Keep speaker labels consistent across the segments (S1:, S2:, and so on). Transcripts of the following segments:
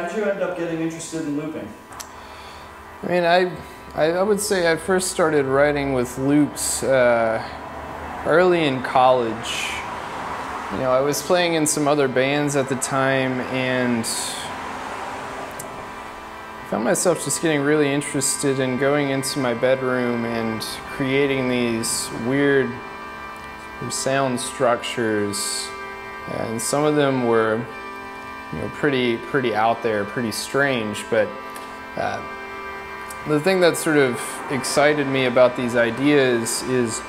S1: did you end up getting interested in looping?
S2: I mean, I would say I first started writing with loops early in college. You know, I was playing in some other bands at the time and found myself just getting really interested in going into my bedroom and creating these weird sound structures. And some of them were, you know, pretty out there, pretty strange, but the thing that sort of excited me about these ideas is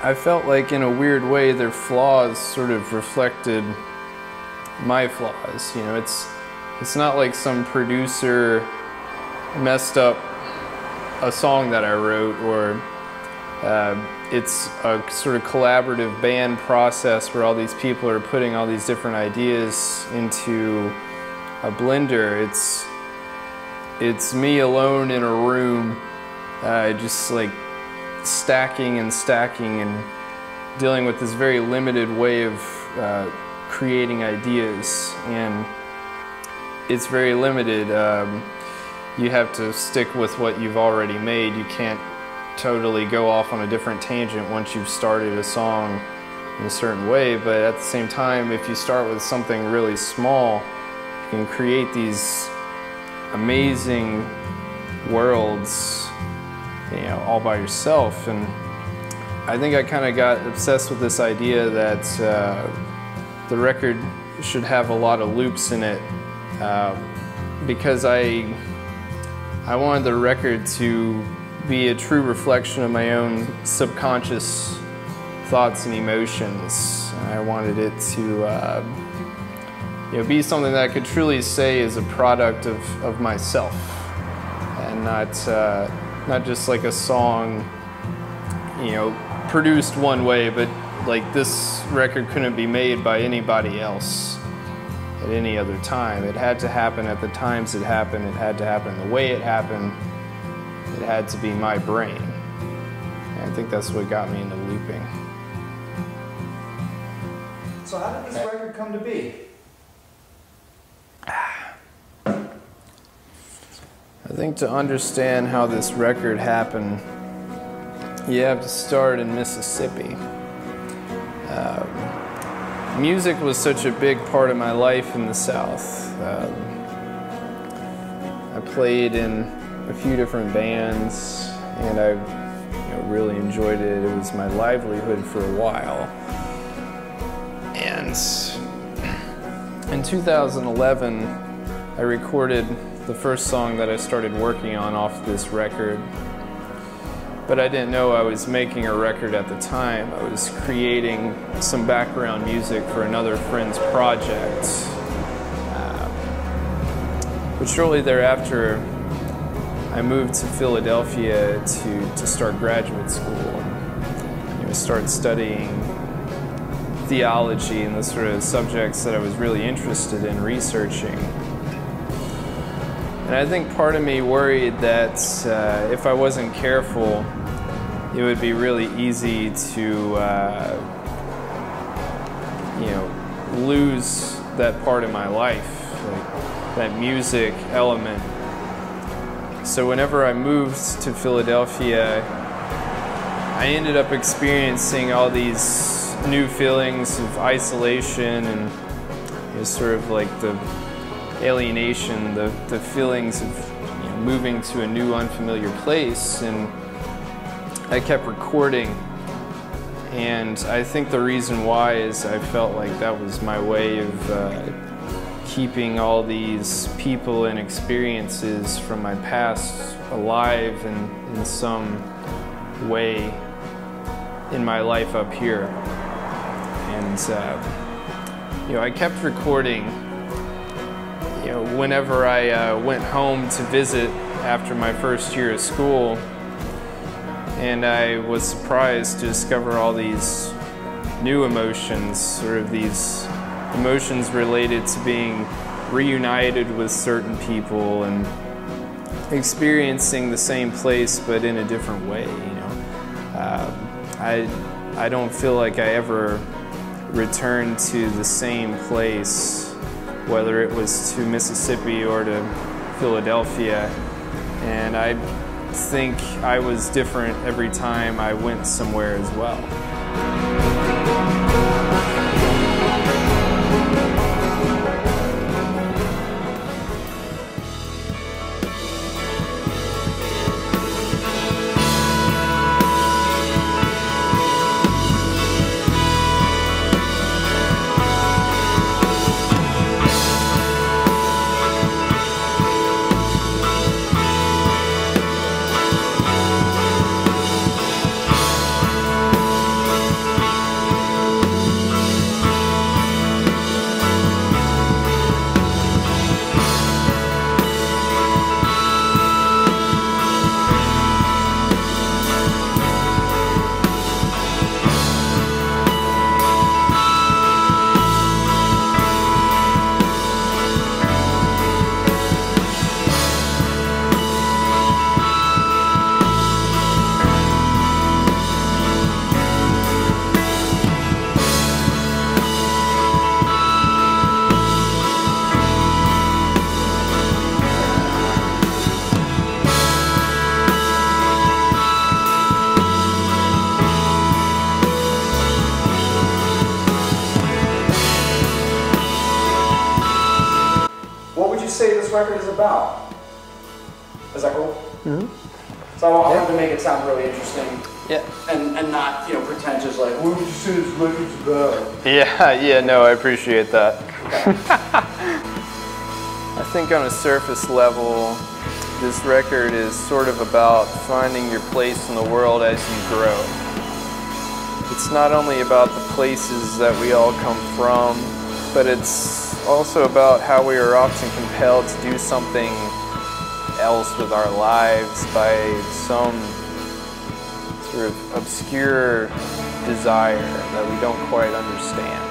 S2: I felt like in a weird way their flaws sort of reflected my flaws. You know, it's not like some producer messed up a song that I wrote, or it's a sort of collaborative band process where all these people are putting all these different ideas into a blender. It's me alone in a room, just like stacking and stacking and dealing with this very limited way of creating ideas, and it's very limited. You have to stick with what you've already made. You can't totally go off on a different tangent once you've started a song in a certain way, but at the same time, if you start with something really small, you can create these amazing worlds, you know, all by yourself. And I think I kind of got obsessed with this idea that the record should have a lot of loops in it, because I wanted the record to be a true reflection of my own subconscious thoughts and emotions. I wanted it to you know, be something that I could truly say is a product of myself, and not just like a song, you know, produced one way, but like this record couldn't be made by anybody else at any other time. It had to happen at the times it happened. It had to happen the way it happened. It had to be my brain. And I think that's what got me into looping.
S1: So how did this record come to be?
S2: I think to understand how this record happened, you have to start in Mississippi. Music was such a big part of my life in the South. I played in a few different bands, and I really enjoyed it. It was my livelihood for a while. And in 2011, I recorded the first song that I started working on off this record. But I didn't know I was making a record at the time. I was creating some background music for another friend's project. But shortly thereafter, I moved to Philadelphia to start graduate school and start studying theology and the sort of subjects that I was really interested in researching. And I think part of me worried that if I wasn't careful, it would be really easy to lose that part of my life, like that music element. So whenever I moved to Philadelphia, I ended up experiencing all these new feelings of isolation and sort of like the alienation, the feelings of moving to a new unfamiliar place. And I kept recording, and I think the reason why is I felt like that was my way of keeping all these people and experiences from my past alive in some way in my life up here. And I kept recording. Whenever I went home to visit after my first year of school, and I was surprised to discover all these new emotions, sort of these emotions related to being reunited with certain people and experiencing the same place but in a different way. I don't feel like I ever returned to the same place whether it was to Mississippi or to Philadelphia. And I think I was different every time I went somewhere as well.
S1: Say this record is about. Is that cool?
S2: Mm-hmm.
S1: So I wanted to make it sound really interesting.
S2: Yeah.
S1: And not, you know, pretentious like, what would you say this record's about?
S2: Yeah, no, I appreciate that. I think on a surface level, this record is sort of about finding your place in the world as you grow. It's not only about the places that we all come from, but it's also about how we are often compelled to do something else with our lives by some sort of obscure desire that we don't quite understand.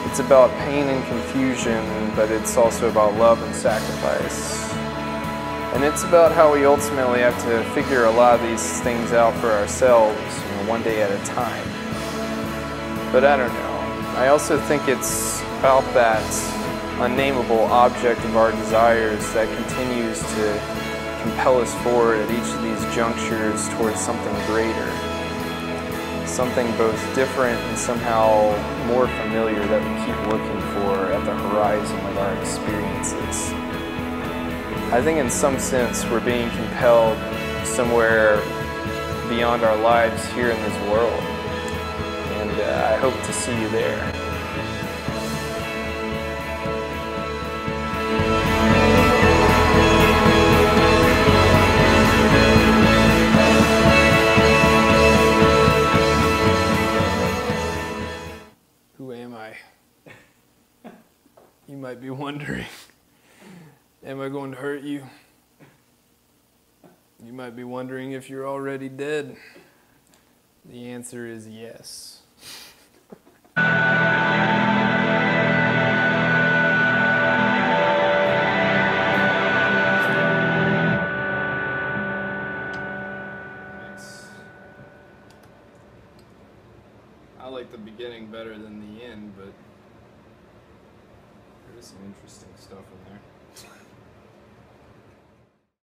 S2: It's about pain and confusion, but it's also about love and sacrifice. And it's about how we ultimately have to figure a lot of these things out for ourselves, you know, one day at a time. But I don't know. I also think it's about that unnameable object of our desires that continues to compel us forward at each of these junctures towards something greater. Something both different and somehow more familiar that we keep looking for at the horizon of our experiences. I think in some sense we're being compelled somewhere beyond our lives here in this world. And I hope to see you there. Who am I? You might be wondering, am I going to hurt you? You might be wondering if you're already dead. The answer is yes. I like the beginning better than the end, but there's some interesting stuff in there.